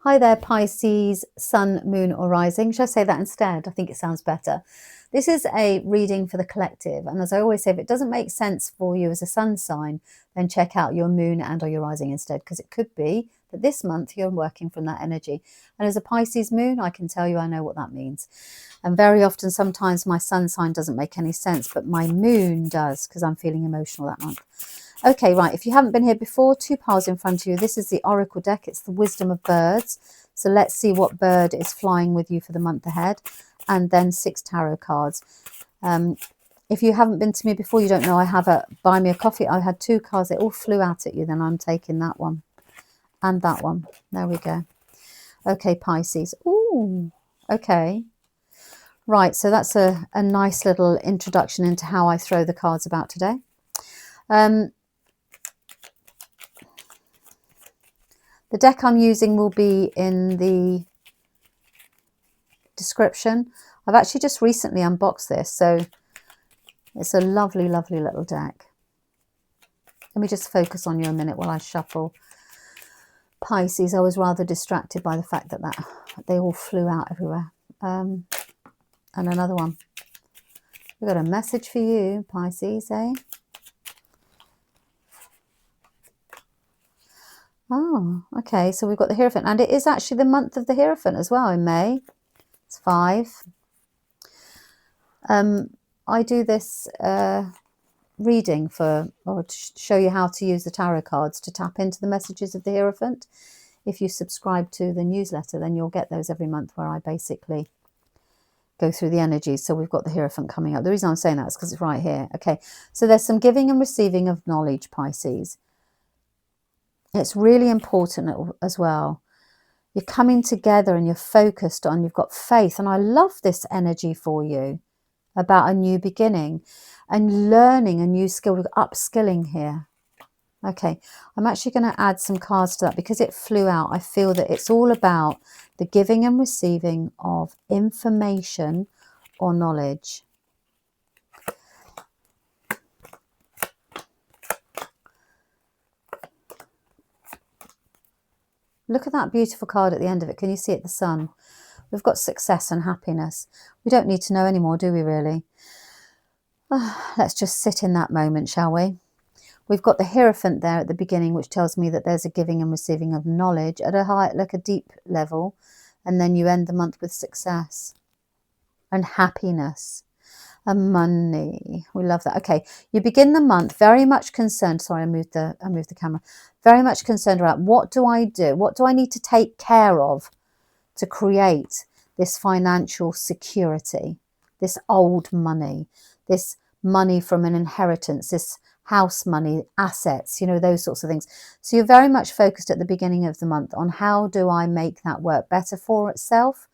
Hi there, Pisces, Sun, Moon or Rising. Should I say that instead? I think it sounds better. This is a reading for the collective. And as I always say, if it doesn't make sense for you as a sun sign, then check out your moon and or your rising instead, because it could be that this month you're working from that energy. And as a Pisces moon, I can tell you I know what that means. And very often, sometimes my sun sign doesn't make any sense, but my moon does, because I'm feeling emotional that month. Okay, right, if you haven't been here before, two piles in front of you. This is the Oracle deck. It's the Wisdom of Birds. So let's see what bird is flying with you for the month ahead. And then 6 tarot cards. If you haven't been to me before, you don't know, I have a Buy Me a Coffee. I had 2 cards. They all flew out at you. Then I'm taking that one and that one. There we go. Okay, Pisces. Ooh, okay. Right, so that's a nice little introduction into how I throw the cards about today. The deck I'm using will be in the description. I've actually just recently unboxed this, so it's a lovely, lovely little deck. Let me just focus on you a minute while I shuffle. Pisces, I was rather distracted by the fact that they all flew out everywhere. And another one. We've got a message for you, Pisces, eh? Oh, okay, so we've got the Hierophant, and it is actually the month of the Hierophant as well in May. It's 5. I do this reading to show you how to use the tarot cards to tap into the messages of the Hierophant. If you subscribe to the newsletter, then you'll get those every month, where I basically go through the energies. So we've got the Hierophant coming up. The reason I'm saying that is because it's right here. Okay, so there's some giving and receiving of knowledge, Pisces. It's really important as well. You're coming together and you're focused on, you've got faith. And I love this energy for you about a new beginning and learning a new skill. We've got upskilling here. Okay, I'm actually going to add some cards to that because it flew out. I feel that it's all about the giving and receiving of information or knowledge. Look at that beautiful card at the end of it. Can you see it? The sun. We've got success and happiness. We don't need to know anymore, do we really? Let's just sit in that moment, shall we? We've got the Hierophant there at the beginning, which tells me that there's a giving and receiving of knowledge at a deep level. And then you end the month with success and happiness and money. We love that. Okay, you begin the month very much concerned. Sorry, I moved the camera. Very much concerned about, what do I do? What do I need to take care of to create this financial security, this old money, this money from an inheritance, this house money, assets, you know, those sorts of things. So you're very much focused at the beginning of the month on, how do I make that work better for itself?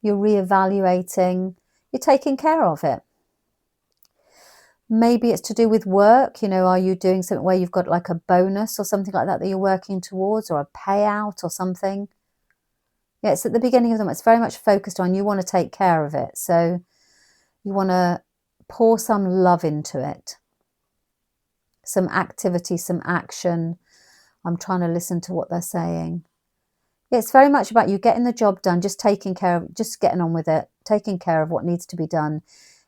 You're reevaluating, you're taking care of it. Maybe it's to do with work. You know, are you doing something where you've got like a bonus or something like that you're working towards, or a payout or something? Yeah, it's at the beginning of the month. It's very much focused on, you want to take care of it. So you want to pour some love into it. Some activity, some action. I'm trying to listen to what they're saying. Yeah, it's very much about you getting the job done, just taking care of, just getting on with it, taking care of what needs to be done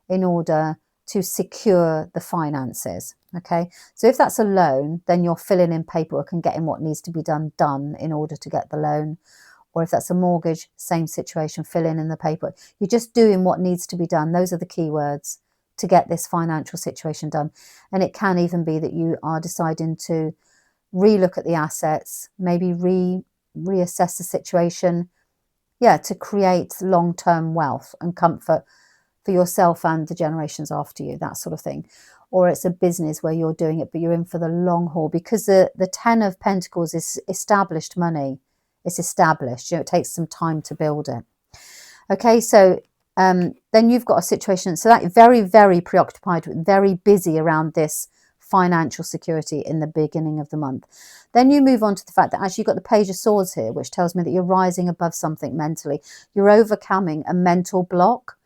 in order to secure the finances. Okay, so if that's a loan, then you're filling in paperwork and getting what needs to be done in order to get the loan. Or if that's a mortgage, same situation, fill in the paperwork. You're just doing what needs to be done. Those are the key words to get this financial situation done. And it can even be that you are deciding to relook at the assets, maybe reassess the situation, yeah, to create long-term wealth and comfort for yourself and the generations after you, that sort of thing. Or it's a business where you're doing it, but you're in for the long haul, because the 10 of Pentacles is established money. It's established, you know, it takes some time to build it. Okay, so then you've got a situation, so that very, very preoccupied, very busy around this financial security in the beginning of the month. Then you move on to the fact that actually you've got the Page of Swords here, which tells me that you're rising above something mentally. You're overcoming a mental block.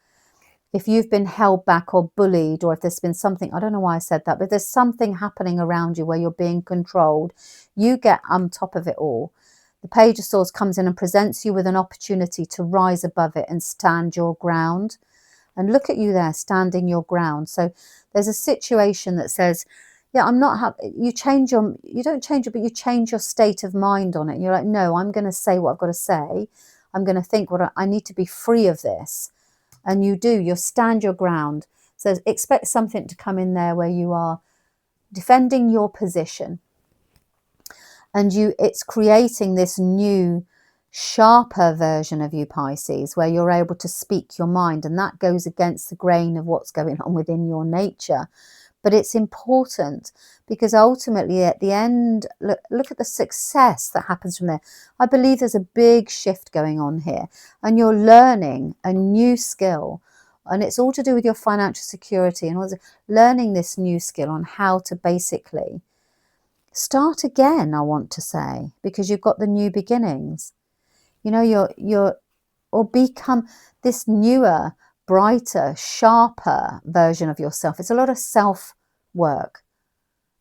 If you've been held back or bullied, or if there's been something, I don't know why I said that, but there's something happening around you where you're being controlled, you get on top of it all. The Page of Swords comes in and presents you with an opportunity to rise above it and stand your ground. And look at you there, standing your ground. So there's a situation that says, yeah, I'm not happy. You don't change it, but you change your state of mind on it. And you're like, no, I'm going to say what I've got to say. I'm going to think what I need to be free of this. And you do, you stand your ground. So expect something to come in there where you are defending your position. And it's creating this new, sharper version of you, Pisces, where you're able to speak your mind. And that goes against the grain of what's going on within your nature. But it's important because ultimately at the end, look at the success that happens from there. I believe there's a big shift going on here, and you're learning a new skill, and it's all to do with your financial security and also learning this new skill on how to basically start again, I want to say, because you've got the new beginnings. You know, or become this newer, brighter, sharper version of yourself. It's a lot of self-work.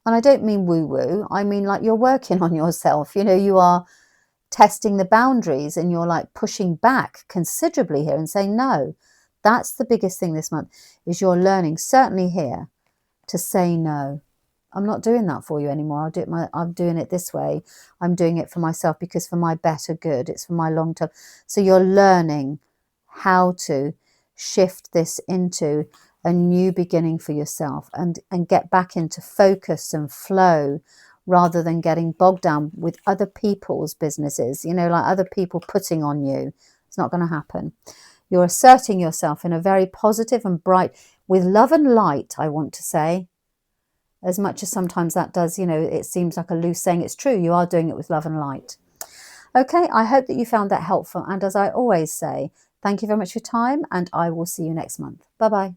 And I don't mean woo-woo. I mean like you're working on yourself. You know, you are testing the boundaries and you're like pushing back considerably here and saying, no, that's the biggest thing this month, is you're learning, certainly here, to say no. I'm not doing that for you anymore. I'm doing it this way. I'm doing it for myself because for my better good. It's for my long term. So you're learning how to shift this into a new beginning for yourself and get back into focus and flow rather than getting bogged down with other people's businesses, you know, like other people putting on you. It's not going to happen. You're asserting yourself in a very positive and bright, with love and light, I want to say. As much as sometimes that does, you know, it seems like a loose saying, it's true. You are doing it with love and light. Okay, I hope that you found that helpful. And as I always say, thank you very much for your time, and I will see you next month. Bye-bye.